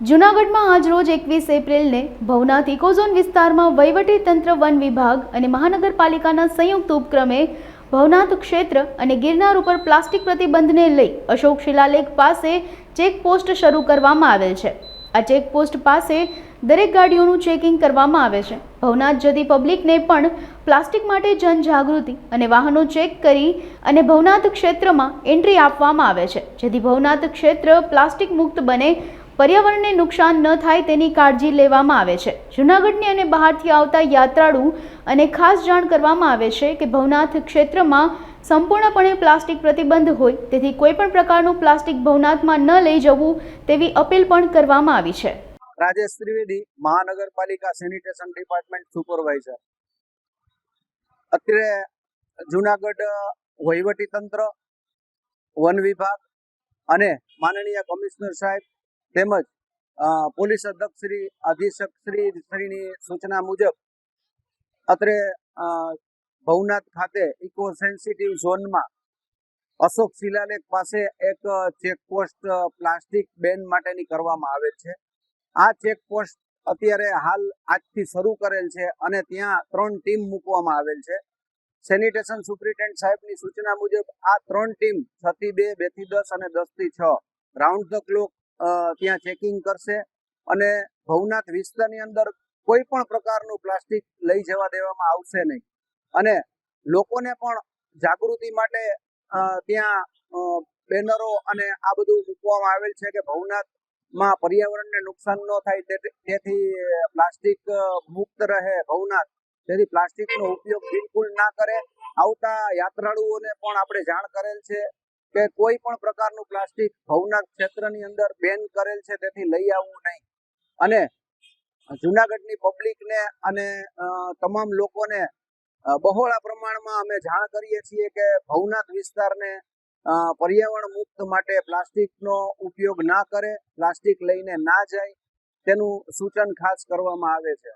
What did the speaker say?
જૂનાગઢમાં આજરોજ 21 એપ્રિલને ભવનાથ ઇકોઝોન વિસ્તારમાં વહીવટીતંત્ર, વન વિભાગ અને મહાનગરપાલિકાના સંયુક્ત ઉપક્રમે ભવનાથ ક્ષેત્ર અને ગિરનાર ઉપર પ્લાસ્ટિક પ્રતિબંધને લઈ અશોક શિલાલેખ પાસે ચેકપોસ્ટ શરૂ કરવામાં આવેલ છે। આ ચેકપોસ્ટ પાસે દરેક ગાડીઓનું ચેકિંગ કરવામાં આવે છે। ભવનાથ જતી પબ્લિકને પણ પ્લાસ્ટિક માટે જનજાગૃતિ અને વાહનો ચેક કરી અને ભવનાથ ક્ષેત્રમાં એન્ટ્રી આપવામાં આવે છે, જેથી ભવનાથ ક્ષેત્ર પ્લાસ્ટિક મુક્ત બને, पर्यावरण ने नुकसान न थाय तेनी काळजी लेवामां आवे छे। जूनागढ़नी अने बहारथी आवता यात्राळु अने खास जाण करवामां आवे छे के भवनाथ क्षेत्रमां संपूर्णपणे प्लास्टिक प्रतिबंध होय, तेथी कोईपण प्रकारनुं प्लास्टिक भवनाथमां न लई जवुं तेवी अपील पण करवामां आवी छे। राजेश त्रिवेदी, महानगरपालिका सेनिटेशन डिपार्टमेंट सुपरवाइजर। अत्यारे जूनागढ़ वहीवटीतंत्र, वन विभाग अने माननीय कमिश्नर साहेब તેમજ પોલીસ અધ્યક્ષ શ્રી, અધિક્ષક શ્રીની સૂચના મુજબ અત્રે ભવનાથ ખાતે ઇકો સેન્સિટિવ ઝોનમાં અશોક શિલાલેખ પાસે એક ચેકપોસ્ટ પ્લાસ્ટિક બેન માટેની કરવામાં આવેલ છે। આ ચેકપોસ્ટ અત્યારે હાલ આજથી શરૂ કરેલ છે અને ત્યાં 3 ટીમ મૂકવામાં આવેલ છે। સેનિટેશન સુપ્રિન્ટેન્ડન્ટ સાહેબની સૂચના મુજબ આ 3 ટીમ 6 થી 2, 2 થી 10 અને 10 થી 6 રાઉન્ડ ધ ક્લોક ત્યાં ચેકિંગ કરશે અને ભવનાથ વિસ્તારની અંદર કોઈ પણ પ્રકારનું પ્લાસ્ટિક લઈ જવા દેવામાં આવશે નહીં અને લોકોને પણ જાગૃતિ માટે ત્યાં બેનરો અને આ બધું મૂકવામાં આવેલ છે કે ભવનાથમાં પર્યાવરણને નુકસાન ન થાય તેથી પ્લાસ્ટિક મુક્ત રહે ભવનાથ, તેથી પ્લાસ્ટિકનો ઉપયોગ બિલકુલ ના કરે। આવતા યાત્રાળુઓને પણ આપણે જાણ કરેલ છે કે કોઈ પણ પ્રકારનું પ્લાસ્ટિક ભવનાથ ક્ષેત્રની અંદર બેન કરેલ છે, તેથી લઈ આવવું નહીં અને જૂનાગઢની પબ્લિકને અને તમામ લોકોને બહોળા પ્રમાણમાં અમે જાણ કરીએ છીએ કે ભવનાથ વિસ્તારને પર્યાવરણ મુક્ત માટે પ્લાસ્ટિકનો ઉપયોગ ના કરે, પ્લાસ્ટિક લઈને ના જાય તેનું સૂચન ખાસ કરવામાં આવે છે।